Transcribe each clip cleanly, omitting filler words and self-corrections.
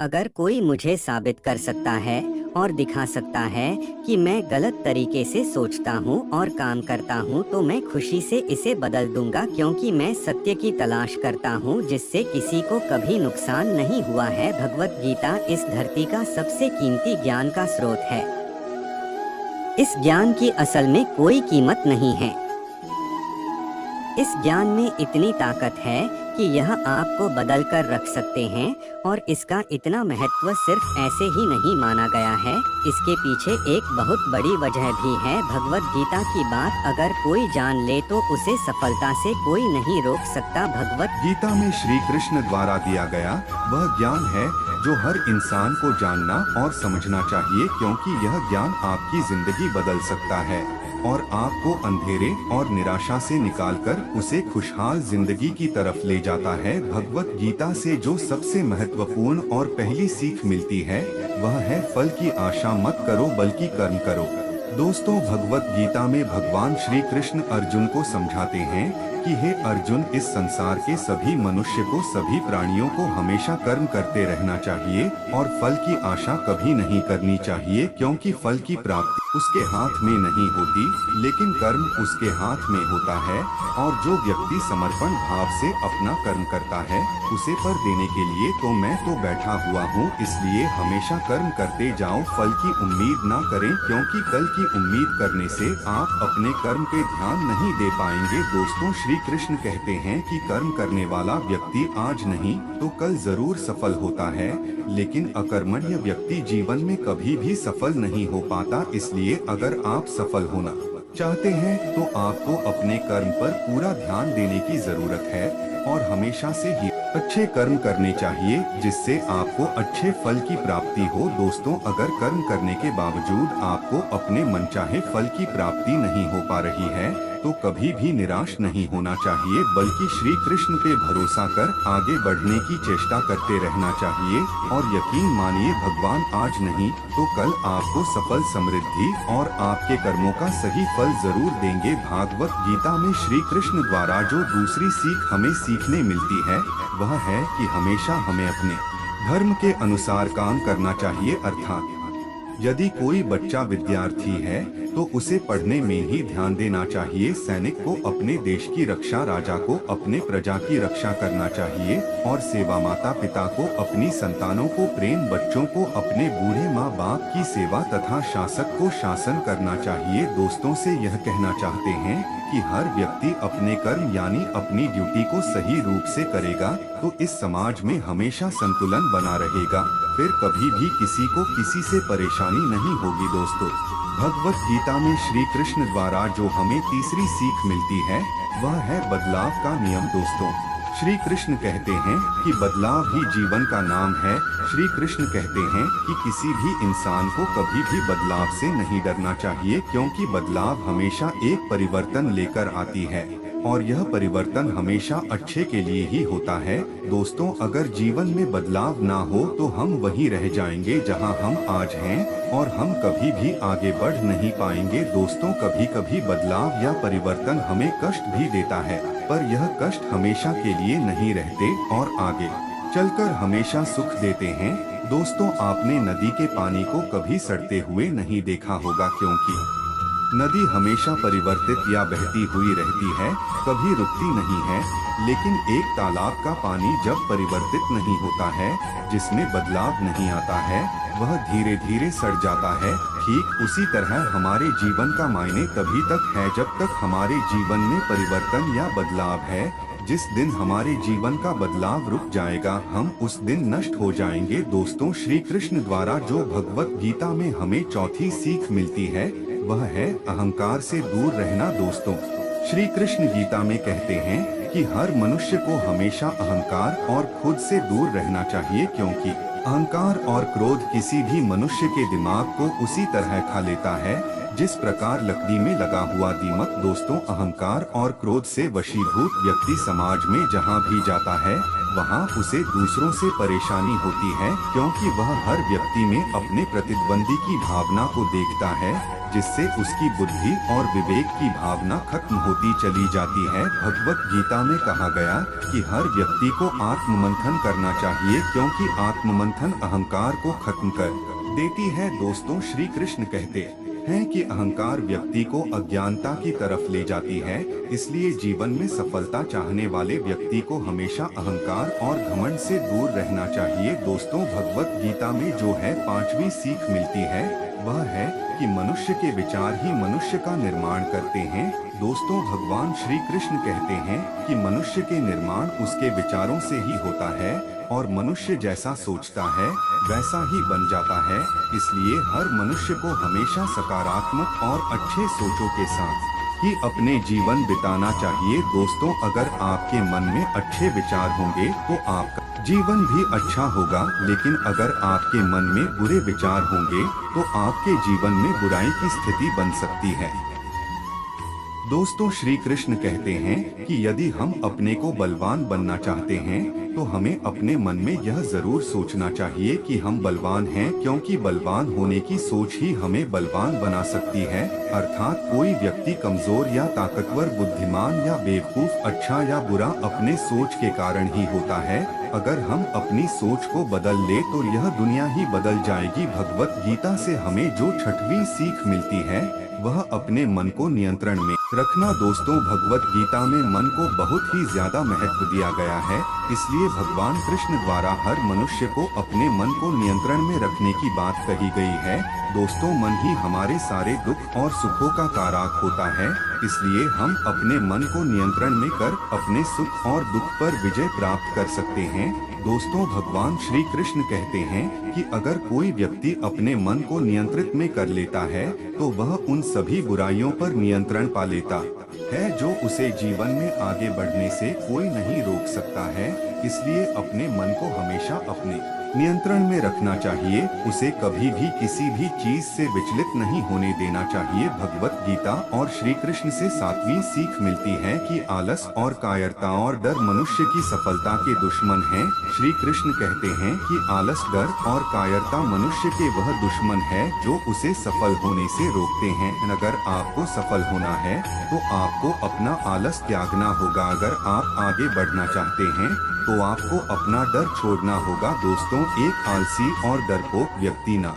अगर कोई मुझे साबित कर सकता है और दिखा सकता है कि मैं गलत तरीके से सोचता हूँ और काम करता हूँ तो मैं खुशी से इसे बदल दूंगा, क्योंकि मैं सत्य की तलाश करता हूँ जिससे किसी को कभी नुकसान नहीं हुआ है। भगवत गीता इस धरती का सबसे कीमती ज्ञान का स्रोत है। इस ज्ञान की असल में कोई कीमत नहीं है। इस ज्ञान में इतनी ताकत है कि यह आपको बदल कर रख सकते हैं, और इसका इतना महत्व सिर्फ ऐसे ही नहीं माना गया है। इसके पीछे एक बहुत बड़ी वजह भी है। भगवत गीता की बात अगर कोई जान ले तो उसे सफलता से कोई नहीं रोक सकता। भगवत गीता में श्री कृष्ण द्वारा दिया गया वह ज्ञान है जो हर इंसान को जानना और समझना चाहिए, क्योंकि यह ज्ञान आपकी जिंदगी बदल सकता है और आपको अंधेरे और निराशा से निकालकर उसे खुशहाल जिंदगी की तरफ ले जाता है। भगवत गीता से जो सबसे महत्वपूर्ण और पहली सीख मिलती है वह है फल की आशा मत करो बल्कि कर्म करो। दोस्तों, भगवत गीता में भगवान श्री कृष्ण अर्जुन को समझाते हैं कि हे अर्जुन, इस संसार के सभी मनुष्य को, सभी प्राणियों को हमेशा कर्म करते रहना चाहिए और फल की आशा कभी नहीं करनी चाहिए, क्योंकि फल की प्राप्ति उसके हाथ में नहीं होती, लेकिन कर्म उसके हाथ में होता है। और जो व्यक्ति समर्पण भाव से अपना कर्म करता है उसे पर देने के लिए तो मैं तो बैठा हुआ हूँ, इसलिए हमेशा कर्म करते जाओ, फल की उम्मीद ना करें, क्योंकि कल की उम्मीद करने से आप अपने कर्म पे ध्यान नहीं दे पाएंगे। दोस्तों, श्री कृष्ण कहते हैं कि कर्म करने वाला व्यक्ति आज नहीं तो कल जरूर सफल होता है, लेकिन अकर्मण्य व्यक्ति जीवन में कभी भी सफल नहीं हो पाता। इसलिए अगर आप सफल होना चाहते हैं तो आपको अपने कर्म पर पूरा ध्यान देने की जरूरत है और हमेशा से ही अच्छे कर्म करने चाहिए, जिससे आपको अच्छे फल की प्राप्ति हो। दोस्तों, अगर कर्म करने के बावजूद आपको अपने मनचाहे फल की प्राप्ति नहीं हो पा रही है तो कभी भी निराश नहीं होना चाहिए, बल्कि श्री कृष्ण पे भरोसा कर आगे बढ़ने की चेष्टा करते रहना चाहिए। और यकीन मानिए, भगवान आज नहीं तो कल आपको सफल, समृद्धि और आपके कर्मों का सही फल जरूर देंगे। भागवत गीता में श्री कृष्ण द्वारा जो दूसरी सीख हमें सीखने मिलती है वह है कि हमेशा हमें अपने धर्म के अनुसार काम करना चाहिए। अर्थात यदि कोई बच्चा विद्यार्थी है तो उसे पढ़ने में ही ध्यान देना चाहिए। सैनिक को अपने देश की रक्षा, राजा को अपने प्रजा की रक्षा करना चाहिए और सेवा, माता पिता को अपनी संतानों को प्रेम, बच्चों को अपने बूढ़े माँ बाप की सेवा तथा शासक को शासन करना चाहिए। दोस्तों से यह कहना चाहते हैं कि हर व्यक्ति अपने कर्म यानी अपनी ड्यूटी को सही रूप से करेगा तो इस समाज में हमेशा संतुलन बना रहेगा, फिर कभी भी किसी को किसी से परेशानी नहीं होगी। दोस्तों, भगवत गीता में श्री कृष्ण द्वारा जो हमें तीसरी सीख मिलती है वह है बदलाव का नियम। दोस्तों, श्री कृष्ण कहते हैं कि बदलाव ही जीवन का नाम है। श्री कृष्ण कहते हैं कि किसी भी इंसान को कभी भी बदलाव से नहीं डरना चाहिए, क्योंकि बदलाव हमेशा एक परिवर्तन लेकर आती है और यह परिवर्तन हमेशा अच्छे के लिए ही होता है। दोस्तों, अगर जीवन में बदलाव ना हो तो हम वहीं रह जाएंगे जहां हम आज हैं और हम कभी भी आगे बढ़ नहीं पाएंगे। दोस्तों, कभी कभी बदलाव या परिवर्तन हमें कष्ट भी देता है, पर यह कष्ट हमेशा के लिए नहीं रहते और आगे चलकर हमेशा सुख देते हैं। दोस्तों, आपने नदी के पानी को कभी सड़ते हुए नहीं देखा होगा, क्योंकि नदी हमेशा परिवर्तित या बहती हुई रहती है, कभी रुकती नहीं है। लेकिन एक तालाब का पानी जब परिवर्तित नहीं होता है, जिसमें बदलाव नहीं आता है, वह धीरे धीरे सड़ जाता है। ठीक उसी तरह हमारे जीवन का मायने तभी तक है जब तक हमारे जीवन में परिवर्तन या बदलाव है। जिस दिन हमारे जीवन का बदलाव रुक जाएगा, हम उस दिन नष्ट हो जाएंगे। दोस्तों, श्री कृष्ण द्वारा जो भगवत गीता में हमें चौथी सीख मिलती है वह है अहंकार से दूर रहना। दोस्तों, श्री कृष्ण गीता में कहते हैं कि हर मनुष्य को हमेशा अहंकार और खुद से दूर रहना चाहिए, क्योंकि अहंकार और क्रोध किसी भी मनुष्य के दिमाग को उसी तरह खा लेता है जिस प्रकार लकड़ी में लगा हुआ दीमक। दोस्तों, अहंकार और क्रोध से वशीभूत व्यक्ति समाज में जहाँ भी जाता है वहाँ उसे दूसरों से परेशानी होती है, क्योंकि वह हर व्यक्ति में अपने प्रतिद्वंदी की भावना को देखता है, जिससे उसकी बुद्धि और विवेक की भावना खत्म होती चली जाती है। भगवत गीता में कहा गया कि हर व्यक्ति को आत्ममंथन करना चाहिए, क्योंकि आत्ममंथन अहंकार को खत्म कर देती है। दोस्तों, श्री कृष्ण कहते हैं कि अहंकार व्यक्ति को अज्ञानता की तरफ ले जाती है, इसलिए जीवन में सफलता चाहने वाले व्यक्ति को हमेशा अहंकार और घमंड से दूर रहना चाहिए। दोस्तों, भगवत गीता में जो है 5वीं सीख मिलती है, वह है कि मनुष्य के विचार ही मनुष्य का निर्माण करते हैं। दोस्तों, भगवान श्री कृष्ण कहते हैं कि मनुष्य के निर्माण उसके विचारों से ही होता है और मनुष्य जैसा सोचता है वैसा ही बन जाता है। इसलिए हर मनुष्य को हमेशा सकारात्मक और अच्छे सोचों के साथ ही अपने जीवन बिताना चाहिए। दोस्तों, अगर आपके मन में अच्छे विचार होंगे तो आपका जीवन भी अच्छा होगा, लेकिन अगर आपके मन में बुरे विचार होंगे तो आपके जीवन में बुराई की स्थिति बन सकती है। दोस्तों, श्री कृष्ण कहते हैं कि यदि हम अपने को बलवान बनना चाहते हैं तो हमें अपने मन में यह जरूर सोचना चाहिए कि हम बलवान हैं, क्योंकि बलवान होने की सोच ही हमें बलवान बना सकती है। अर्थात कोई व्यक्ति कमजोर या ताकतवर, बुद्धिमान या बेवकूफ, अच्छा या बुरा अपने सोच के कारण ही होता है। अगर हम अपनी सोच को बदल ले तो यह दुनिया ही बदल जाएगी। भगवत गीता से हमें जो 6वीं सीख मिलती है वह अपने मन को नियंत्रण में रखना। दोस्तों, भगवत गीता में मन को बहुत ही ज्यादा महत्व दिया गया है, इसलिए भगवान कृष्ण द्वारा हर मनुष्य को अपने मन को नियंत्रण में रखने की बात कही गई है। दोस्तों, मन ही हमारे सारे दुख और सुखों का कारक होता है, इसलिए हम अपने मन को नियंत्रण में कर अपने सुख और दुख पर विजय प्राप्त कर सकते हैं। दोस्तों, भगवान श्री कृष्ण कहते हैं कि अगर कोई व्यक्ति अपने मन को नियंत्रित में कर लेता है तो वह उन सभी बुराइयों पर नियंत्रण पा लेता है जो उसे जीवन में आगे बढ़ने से कोई नहीं रोक सकता है। इसलिए अपने मन को हमेशा अपने नियंत्रण में रखना चाहिए, उसे कभी भी किसी भी चीज से विचलित नहीं होने देना चाहिए। भगवत गीता और श्री कृष्ण से 7वीं सीख मिलती है कि आलस और कायरता और डर मनुष्य की सफलता के दुश्मन हैं। श्री कृष्ण कहते हैं कि आलस, डर और कायरता मनुष्य के वह दुश्मन है जो उसे सफल होने से रोकते हैं। अगर आपको सफल होना है तो आपको अपना आलस त्यागना होगा। अगर आप आगे बढ़ना चाहते हैं तो आपको अपना डर छोड़ना होगा। दोस्तों, एक आलसी और डरपोक व्यक्ति ना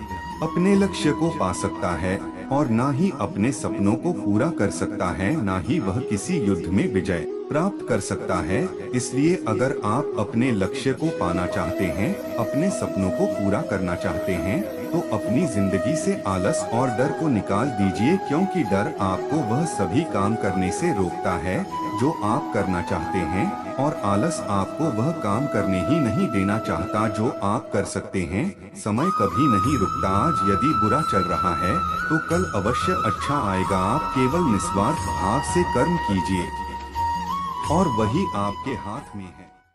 अपने लक्ष्य को पा सकता है और ना ही अपने सपनों को पूरा कर सकता है, ना ही वह किसी युद्ध में विजय प्राप्त कर सकता है। इसलिए अगर आप अपने लक्ष्य को पाना चाहते हैं, अपने सपनों को पूरा करना चाहते हैं, तो अपनी जिंदगी से आलस और डर को निकाल दीजिए, क्योंकि डर आपको वह सभी काम करने से रोकता है जो आप करना चाहते हैं और आलस आपको वह काम करने ही नहीं देना चाहता जो आप कर सकते हैं। समय कभी नहीं रुकता। आज यदि बुरा चल रहा है तो कल अवश्य अच्छा आएगा। आप केवल निस्वार्थ भाव से कर्म कीजिए और वही आपके हाथ में है।